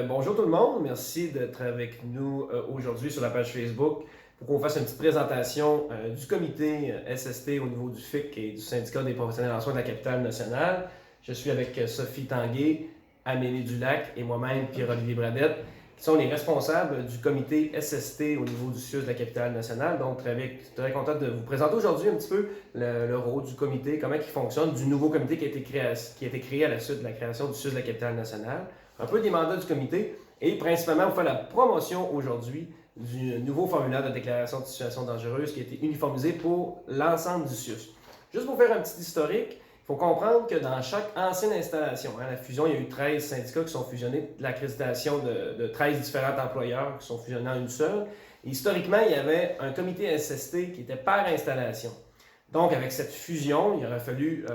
Bonjour tout le monde. Merci d'être avec nous aujourd'hui sur la page Facebook pour qu'on fasse une petite présentation du comité SST au niveau du FIC et du syndicat des professionnels en soins de la capitale nationale. Je suis avec Sophie Tanguay, Amélie Dulac et moi-même, Pierre-Olivier Bradette, qui sont les responsables du comité SST au niveau du CIUS de la capitale nationale. Donc, très content de vous présenter aujourd'hui un petit peu le rôle du comité, comment il fonctionne, du nouveau comité qui a été créé à la suite de la création du CIUS de la capitale nationale, un peu des mandats du comité et principalement on fait la promotion aujourd'hui du nouveau formulaire de déclaration de situation dangereuse qui a été uniformisé pour l'ensemble du CIUS. Juste pour faire un petit historique, il faut comprendre que dans chaque ancienne installation, la fusion, il y a eu 13 syndicats qui sont fusionnés, l'accréditation de 13 différents employeurs qui sont fusionnés en une seule. Et historiquement, il y avait un comité SST qui était par installation. Donc, avec cette fusion, il a fallu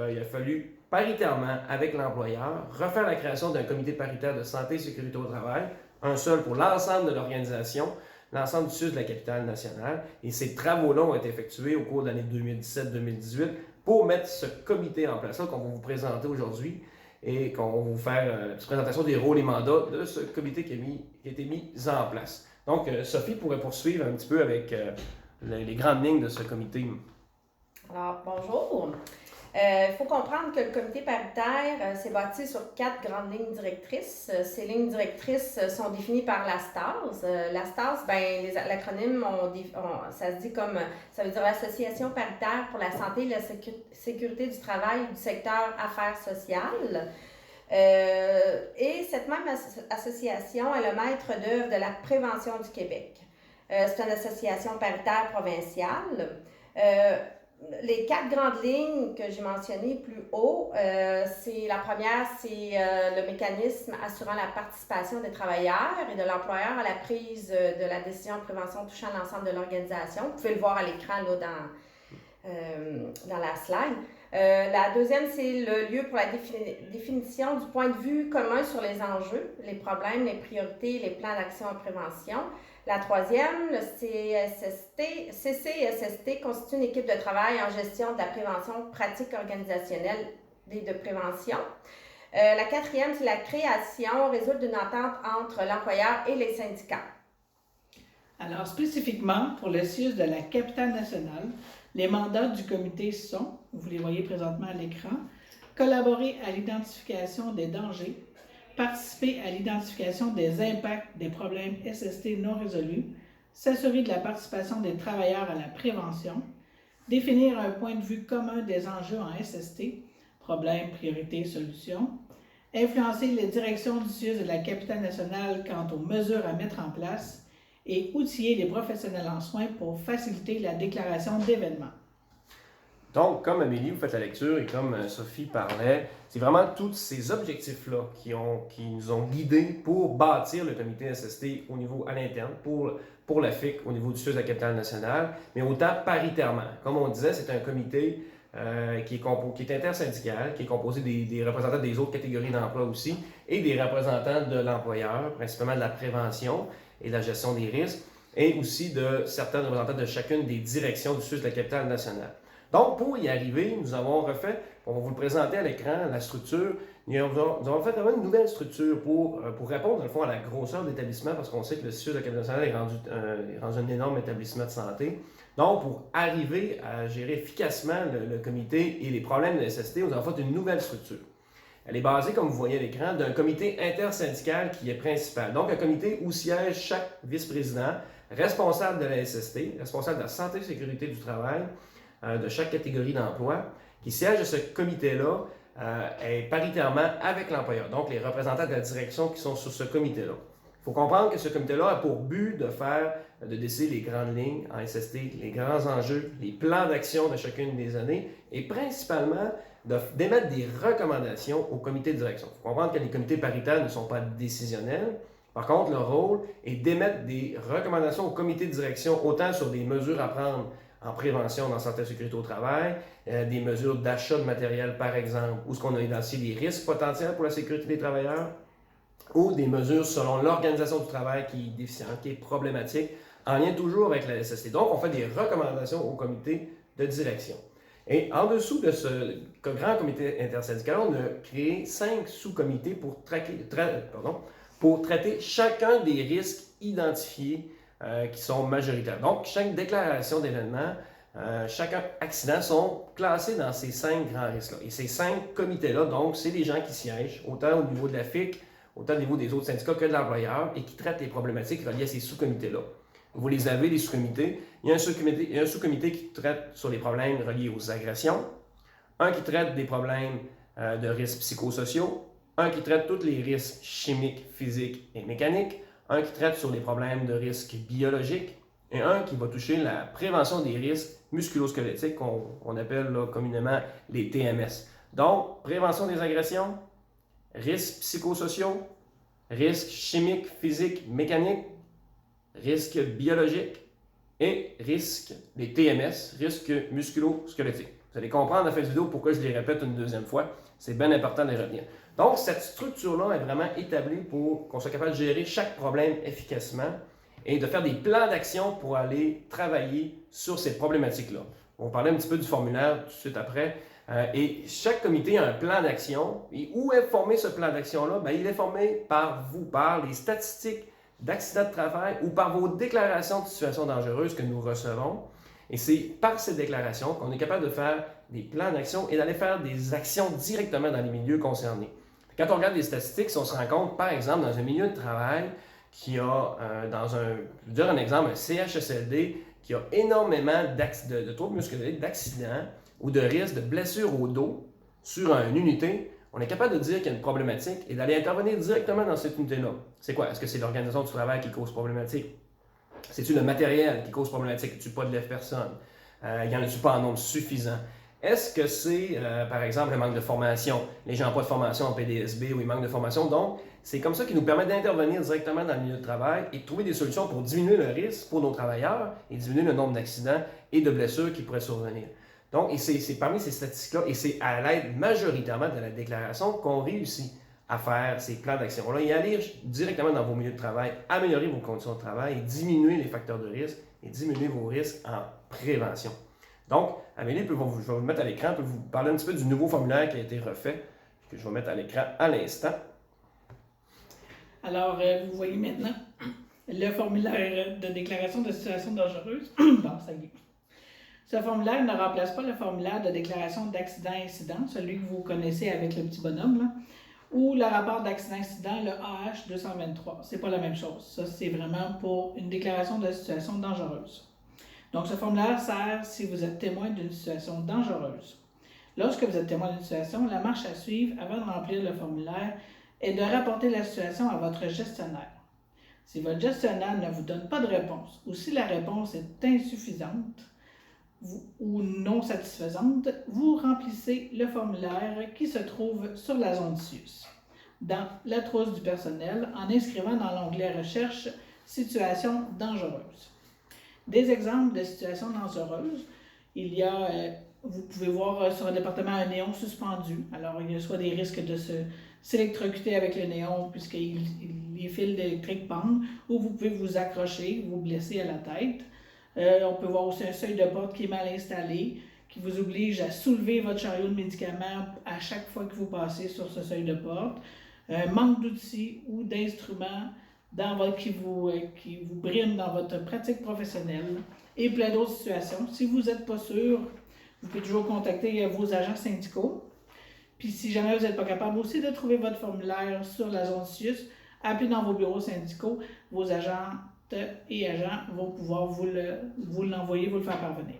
paritairement avec l'employeur refaire la création d'un comité paritaire de santé et sécurité au travail, un seul pour l'ensemble de l'organisation, l'ensemble du CIUS de la capitale nationale. Et ces travaux-là ont été effectués au cours de l'année 2017-2018 pour mettre ce comité en place, qu'on va vous présenter aujourd'hui et qu'on va vous faire une petite présentation des rôles et mandats de ce comité qui a été mis en place. Donc, Sophie pourrait poursuivre un petit peu avec les grandes lignes de ce comité. Alors, bonjour. Il faut comprendre que le comité paritaire s'est bâti sur 4 grandes lignes directrices. Ces lignes directrices sont définies par la STAS. La STAS, l'acronyme, ça se dit comme, ça veut dire l'Association paritaire pour la santé et la sécurité du travail du secteur affaires sociales. Et cette même association est le maître d'œuvre de la prévention du Québec. C'est une association paritaire provinciale. Les 4 grandes lignes que j'ai mentionnées plus haut, la première, c'est le mécanisme assurant la participation des travailleurs et de l'employeur à la prise de la décision de prévention touchant l'ensemble de l'organisation. Vous pouvez le voir à l'écran là, dans la slide. La deuxième, c'est le lieu pour la définition du point de vue commun sur les enjeux, les problèmes, les priorités, les plans d'action en prévention. La troisième, le CCSST constitue une équipe de travail en gestion de la prévention pratique organisationnelle et de prévention. La quatrième, c'est la création, résulte d'une entente entre l'employeur et les syndicats. Alors, spécifiquement, pour le CIUS de la capitale nationale, les mandats du comité sont, vous les voyez présentement à l'écran, collaborer à l'identification des dangers, participer à l'identification des impacts des problèmes SST non résolus, s'assurer de la participation des travailleurs à la prévention, définir un point de vue commun des enjeux en SST, problèmes, priorités, solutions, influencer les directions du CIUS de la capitale nationale quant aux mesures à mettre en place et outiller les professionnels en soins pour faciliter la déclaration d'événements. Donc, comme Amélie, vous faites la lecture et comme Sophie parlait, c'est vraiment tous ces objectifs-là qui nous ont guidés pour bâtir le comité SST au niveau à l'interne, pour la FIC au niveau du CIUS de la capitale nationale, mais autant paritairement. Comme on disait, c'est un comité qui est intersyndical, qui est composé des représentants des autres catégories d'emploi aussi et des représentants de l'employeur, principalement de la prévention et de la gestion des risques, et aussi de certains représentants de chacune des directions du CIUS de la capitale nationale. Donc, pour y arriver, nous avons refait, on va vous le présenter à l'écran, la structure. Nous avons fait vraiment une nouvelle structure pour répondre, dans le fond, à la grosseur de l'établissement, parce qu'on sait que le CIUS de la capitale nationale est rendu un énorme établissement de santé. Donc, pour arriver à gérer efficacement le comité et les problèmes de la SST, nous avons fait une nouvelle structure. Elle est basée, comme vous voyez à l'écran, d'un comité intersyndical qui est principal. Donc, un comité où siège chaque vice-président, responsable de la SST, responsable de la santé et sécurité du travail, de chaque catégorie d'emploi, qui siège de ce comité-là est paritairement avec l'employeur, donc les représentants de la direction qui sont sur ce comité-là. Il faut comprendre que ce comité-là a pour but de décider les grandes lignes en SST, les grands enjeux, les plans d'action de chacune des années et principalement d'émettre des recommandations au comité de direction. Il faut comprendre que les comités paritaires ne sont pas décisionnels. Par contre, leur rôle est d'émettre des recommandations au comité de direction, autant sur des mesures à prendre en prévention dans la santé et la sécurité au travail, des mesures d'achat de matériel, par exemple, où ce qu'on a identifié des risques potentiels pour la sécurité des travailleurs, ou des mesures selon l'organisation du travail qui est déficiente, qui est problématique, en lien toujours avec la SST. Donc, on fait des recommandations au comité de direction. Et en dessous de ce grand comité intersyndical, on a créé 5 sous-comités pour traiter chacun des risques identifiés qui sont majoritaires. Donc, chaque déclaration d'événement, chaque accident sont classés dans ces 5 grands risques-là. Et ces 5 comités-là, donc, c'est des gens qui siègent, autant au niveau de la FIC, autant au niveau des autres syndicats que de l'employeur, et qui traitent les problématiques reliées à ces sous-comités-là. Vous les avez, les sous-comités. Il y a un sous-comité qui traite sur les problèmes reliés aux agressions, un qui traite des problèmes de risques psychosociaux, un qui traite tous les risques chimiques, physiques et mécaniques, un qui traite sur les problèmes de risques biologiques, et un qui va toucher la prévention des risques musculo-squelettiques qu'on appelle là, communément les TMS. Donc, prévention des agressions, risques psychosociaux, risques chimiques, physiques, mécaniques, risques biologiques et risques, les TMS, risques musculo-squelettiques. Vous allez comprendre à la fin de la vidéo pourquoi je les répète une deuxième fois. C'est bien important de les retenir. Donc, cette structure-là est vraiment établie pour qu'on soit capable de gérer chaque problème efficacement et de faire des plans d'action pour aller travailler sur ces problématiques-là. On va parler un petit peu du formulaire tout de suite après. Et chaque comité a un plan d'action. Et où est formé ce plan d'action-là? Bien, il est formé par vous, par les statistiques d'accidents de travail ou par vos déclarations de situations dangereuses que nous recevons. Et c'est par ces déclarations qu'on est capable de faire des plans d'action et d'aller faire des actions directement dans les milieux concernés. Quand on regarde les statistiques, si on se rend compte, par exemple, dans un milieu de travail qui a, je vais dire un exemple, un CHSLD qui a énormément de troubles musculaires, d'accidents ou de risques de blessures au dos sur une unité, on est capable de dire qu'il y a une problématique et d'aller intervenir directement dans cette unité-là. C'est quoi? Est-ce que c'est l'organisation du travail qui cause problématique? C'est-tu le matériel qui cause problématique? Tu pas de lève-personne? Il n'y en a-tu pas en nombre suffisant? Est-ce que c'est, par exemple, le manque de formation? Les gens n'ont pas de formation en PDSB ou ils manquent de formation. Donc, c'est comme ça qui nous permet d'intervenir directement dans le milieu de travail et de trouver des solutions pour diminuer le risque pour nos travailleurs et diminuer le nombre d'accidents et de blessures qui pourraient survenir. Donc, et c'est parmi ces statistiques-là, et c'est à l'aide majoritairement de la déclaration qu'on réussit à faire ces plans d'action-là et aller directement dans vos milieux de travail, améliorer vos conditions de travail et diminuer les facteurs de risque et diminuer vos risques en prévention. Donc, Amélie, je vais vous le mettre à l'écran, je vais vous parler un petit peu du nouveau formulaire qui a été refait, que je vais mettre à l'écran à l'instant. Alors, vous voyez maintenant le formulaire de déclaration de situation dangereuse. Bon, ça y est. Ce formulaire ne remplace pas le formulaire de déclaration d'accident-incident, celui que vous connaissez avec le petit bonhomme, là, ou le rapport d'accident-incident, le AH223. Ce n'est pas la même chose. Ça, c'est vraiment pour une déclaration de situation dangereuse. Donc, ce formulaire sert si vous êtes témoin d'une situation dangereuse. Lorsque vous êtes témoin d'une situation, la marche à suivre avant de remplir le formulaire est de rapporter la situation à votre gestionnaire. Si votre gestionnaire ne vous donne pas de réponse ou si la réponse est insuffisante ou non satisfaisante, vous remplissez le formulaire qui se trouve sur la zone CIUS, dans la trousse du personnel, en inscrivant dans l'onglet « Recherche situation dangereuse ». Des exemples de situations dangereuses, il y a, vous pouvez voir sur un département un néon suspendu. Alors, il y a soit des risques de s'électrocuter avec le néon puisque les fils électriques pendent, ou vous pouvez vous accrocher, vous blesser à la tête. On peut voir aussi un seuil de porte qui est mal installé, qui vous oblige à soulever votre chariot de médicaments à chaque fois que vous passez sur ce seuil de porte. Un manque d'outils ou d'instruments qui vous briment dans votre pratique professionnelle et plein d'autres situations. Si vous n'êtes pas sûr, vous pouvez toujours contacter vos agents syndicaux. Puis si jamais vous n'êtes pas capable aussi de trouver votre formulaire sur la zone CIUS, appelez dans vos bureaux syndicaux, vos agents et agents vont pouvoir vous l'envoyer, vous le faire parvenir.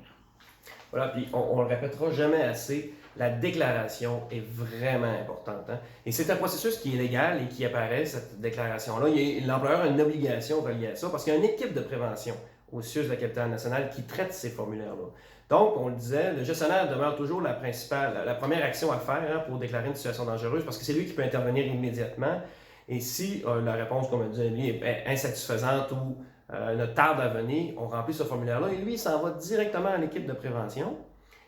Voilà, puis on ne le répétera jamais assez, la déclaration est vraiment importante. Hein? Et c'est un processus qui est légal et qui apparaît, cette déclaration-là. L'employeur a une obligation reliée à ça parce qu'il y a une équipe de prévention au CIUS de la capitale nationale qui traite ces formulaires-là. Donc, on le disait, le gestionnaire demeure toujours la première action à faire hein, pour déclarer une situation dangereuse parce que c'est lui qui peut intervenir immédiatement. Et si la réponse, comme dit Amélie, est insatisfaisante ou ne tarde à venir, on remplit ce formulaire-là et lui, il s'en va directement à l'équipe de prévention.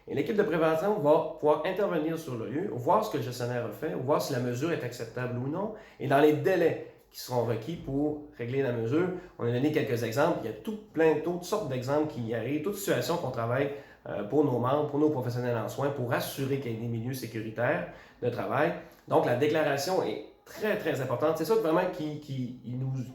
Et l'équipe de prévention va pouvoir intervenir sur le lieu, voir ce que le gestionnaire a fait, voir si la mesure est acceptable ou non, et dans les délais qui seront requis pour régler la mesure. On a donné quelques exemples. Il y a toutes sortes d'exemples qui arrivent, toutes situations qu'on travaille pour nos membres, pour nos professionnels en soins, pour assurer qu'il y ait des milieux sécuritaires de travail. Donc, la déclaration est très, très importantes. C'est ça vraiment qui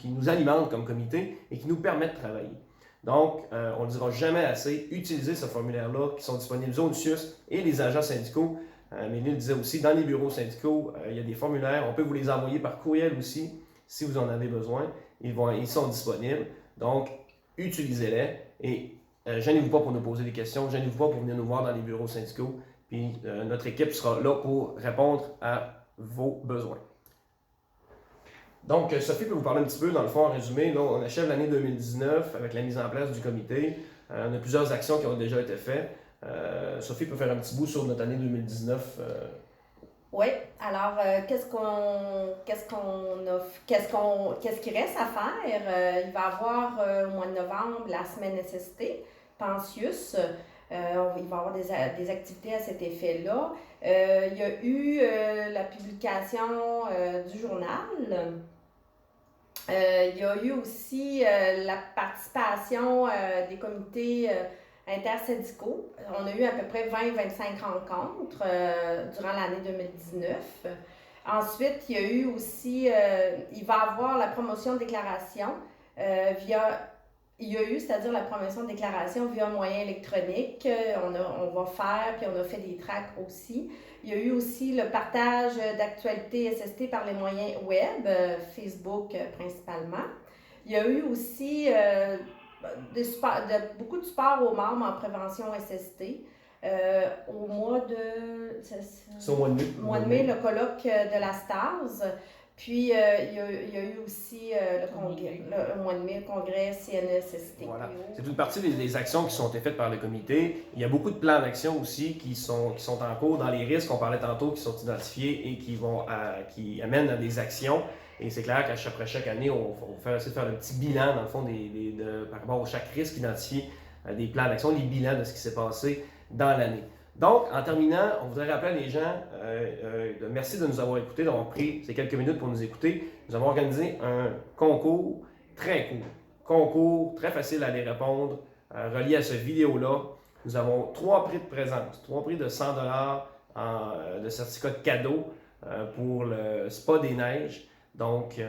nous alimente comme comité et qui nous permet de travailler. Donc, on ne le dira jamais assez, utilisez ce formulaire-là qui sont disponibles aux CIUS et les agents syndicaux. Mélie le disait aussi, dans les bureaux syndicaux, il y a des formulaires. On peut vous les envoyer par courriel aussi, si vous en avez besoin. Ils sont disponibles. Donc, utilisez-les et gênez-vous pas pour nous poser des questions, gênez-vous pas pour venir nous voir dans les bureaux syndicaux. Puis, notre équipe sera là pour répondre à vos besoins. Donc, Sophie peut vous parler un petit peu, dans le fond, en résumé. Là, on achève l'année 2019 avec la mise en place du comité. On a plusieurs actions qui ont déjà été faites. Sophie peut faire un petit bout sur notre année 2019. Oui, alors qu'est-ce qui reste à faire? Il va y avoir au mois de novembre la semaine SST, Pensius. Il va y avoir des activités à cet effet-là. Il y a eu la publication du journal. Il y a eu aussi la participation des comités intersyndicaux. On a eu à peu près 20-25 rencontres durant l'année 2019. Ensuite, il y a eu aussi, il va y avoir la promotion de déclaration il y a eu, c'est-à-dire la promotion de déclaration via moyen électronique. On va faire, puis on a fait des tracts aussi. Il y a eu aussi le partage d'actualités SST par les moyens web, Facebook principalement. Il y a eu aussi beaucoup de support aux membres en prévention SST. Au mois de... C'est au mois de mai. Le colloque de la STARS. Puis, il y a eu aussi le mois de mai, le congrès CNSST. Voilà. C'est une partie des actions qui sont faites par le comité. Il y a beaucoup de plans d'action aussi qui sont en cours dans les risques qu'on parlait tantôt, qui sont identifiés et qui amènent à des actions. Et c'est clair qu'après chaque année, on va essayer de faire un petit bilan, dans le fond, par rapport à chaque risque identifié, des plans d'action, les bilans de ce qui s'est passé dans l'année. Donc, en terminant, on voudrait rappeler à les gens, merci de nous avoir écoutés, d'avoir pris ces quelques minutes pour nous écouter. Nous avons organisé un concours très court, concours très facile à aller répondre, relié à cette vidéo-là. Nous avons 3 prix de présence, 3 prix de 100 $ de certificat de cadeau pour le Spa des Neiges, donc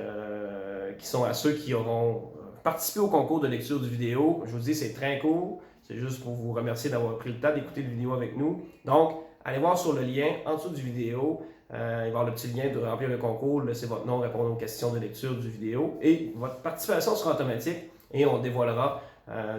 qui sont à ceux qui auront participé au concours de lecture du vidéo. Je vous dis, c'est très court. C'est juste pour vous remercier d'avoir pris le temps d'écouter la vidéo avec nous. Donc, allez voir sur le lien en dessous du vidéo. Il va y avoir le petit lien de remplir le concours, laisser votre nom, répondre aux questions de lecture du vidéo. Et votre participation sera automatique et on dévoilera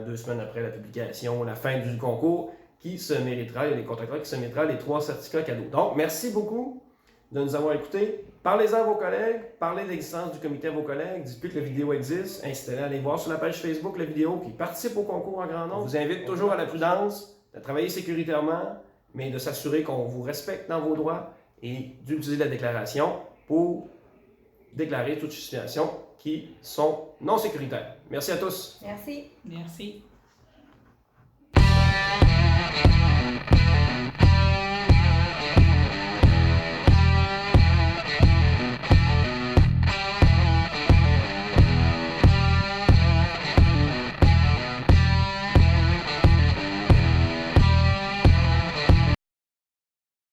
2 semaines après la publication, la fin du concours, qui se méritera, il y a des contracteurs qui se méritera les 3 certificats cadeaux. Donc, merci beaucoup de nous avoir écoutés. Parlez-en à vos collègues, parlez de l'existence du comité à vos collègues, dites-lui que la vidéo existe, incitez-les à aller voir sur la page Facebook la vidéo, puis participez au concours en grand nombre. On vous invite toujours à la prudence, de travailler sécuritairement, mais de s'assurer qu'on vous respecte dans vos droits et d'utiliser la déclaration pour déclarer toutes les situations qui sont non sécuritaires. Merci à tous. Merci. Merci.